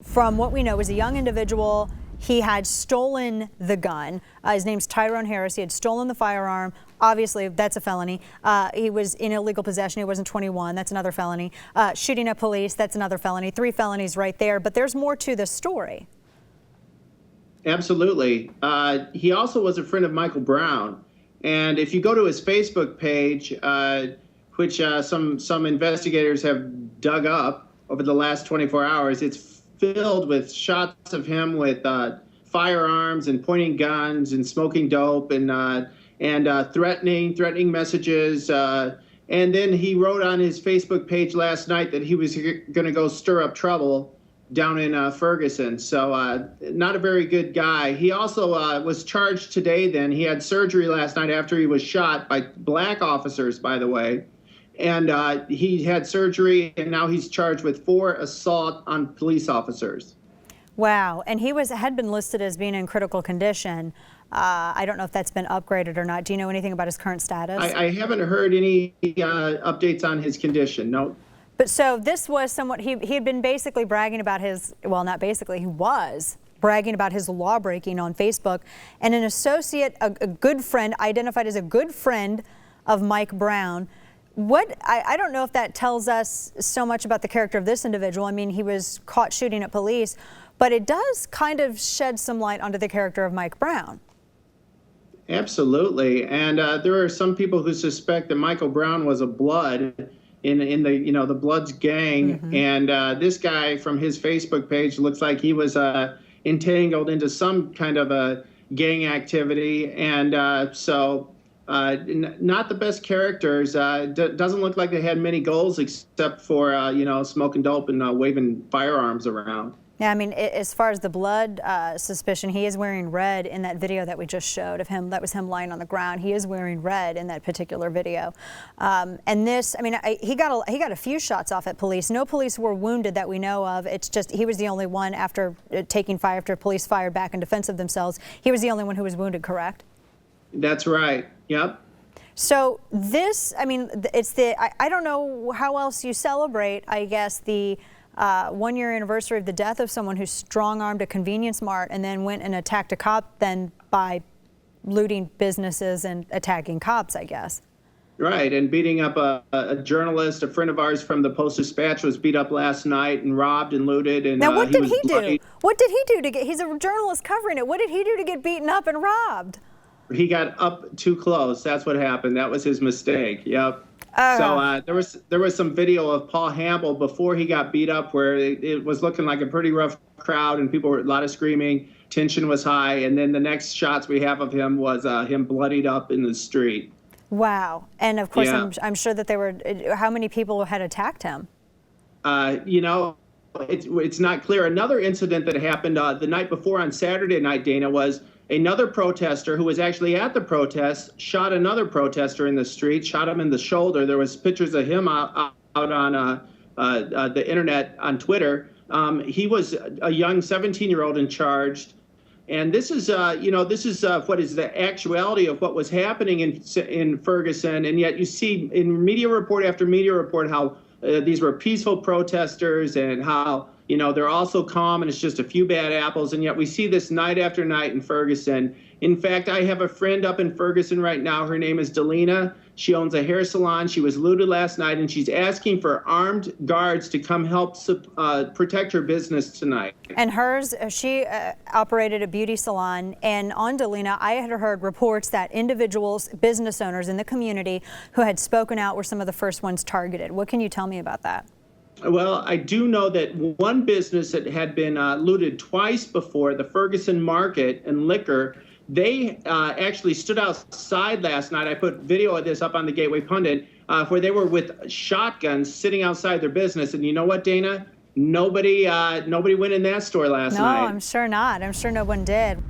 From what we know, was a young individual. He had stolen the gun. His name's Tyrone Harris. He had stolen the firearm. Obviously, that's a felony. He was in illegal possession. He wasn't 21. That's another felony. Shooting at police. That's another felony. 3 felonies right there. But there's more to this story. Absolutely. He also was a friend of Michael Brown. And if you go to his Facebook page, which some investigators have dug up over the last 24 hours, it's filled with shots of him with firearms and pointing guns and smoking dope and threatening messages. And then he wrote on his Facebook page last night that he was going to go stir up trouble down in Ferguson. So not a very good guy. He also was charged today then. He had surgery last night after he was shot by black officers, by the way. And he had surgery, and now he's charged with 4 assault on police officers. Wow. And he had been listed as being in critical condition. I don't know if that's been upgraded or not. Do you know anything about his current status? I haven't heard any updates on his condition, no. But so this was somewhat, he had been basically bragging about his, well, not basically, he was bragging about his law breaking on Facebook. And an associate, a good friend, identified as a good friend of Mike Brown. I don't know if that tells us so much about the character of this individual. I mean, he was caught shooting at police, but it does kind of shed some light onto the character of Mike Brown. Absolutely. And there are some people who suspect that Michael Brown was a Blood in the, the Bloods gang. Mm-hmm. And this guy from his Facebook page looks like he was entangled into some kind of a gang activity. And so not the best characters. Doesn't look like they had many goals except for, smoking dope and waving firearms around. Yeah, I mean, as far as the blood suspicion, he is wearing red in that video that we just showed of him. That was him lying on the ground. He is wearing red in that particular video. And this, I mean, he got a few shots off at police. No police were wounded that we know of. It's just he was the only one after taking fire, after police fired back in defense of themselves. He was the only one who was wounded, correct? That's right. Yep. So this, I mean, it's I don't know how else you celebrate, I guess, the 1-year anniversary of the death of someone who strong-armed a convenience mart and then went and attacked a cop then by looting businesses and attacking cops, I guess. Right, and beating up a journalist. A friend of ours from the Post-Dispatch was beat up last night and robbed and looted. And now, what did he do? What did he do to get? He's a journalist covering it. What did he do to get beaten up and robbed? He got up too close. That's what happened. That was his mistake. Yep. So there was some video of Paul Hamble before he got beat up where it was looking like a pretty rough crowd and people were a lot of screaming. Tension was high. And then the next shots we have of him was him bloodied up in the street. Wow. And of course, yeah. I'm sure that there were, how many people had attacked him? It's not clear. Another incident that happened the night before on Saturday night, Dana, was another protester who was actually at the protest shot another protester in the street, shot him in the shoulder. There was pictures of him out on the internet on Twitter. He was a young 17-year-old and charged. And this is, what is the actuality of what was happening in Ferguson. And yet you see in media report after media report how these were peaceful protesters and how, they're also calm and it's just a few bad apples. And yet we see this night after night in Ferguson. In fact, I have a friend up in Ferguson right now. Her name is Dana. She owns a hair salon. She was looted last night and she's asking for armed guards to come help protect her business tonight. And hers, she operated a beauty salon. And on Dana, I had heard reports that individuals, business owners in the community who had spoken out were some of the first ones targeted. What can you tell me about that? Well, I do know that one business that had been looted twice before, the Ferguson Market and Liquor, they actually stood outside last night. I put video of this up on the Gateway Pundit, where they were with shotguns sitting outside their business. And you know what, Dana? Nobody went in that store last night. No, I'm sure not. I'm sure no one did.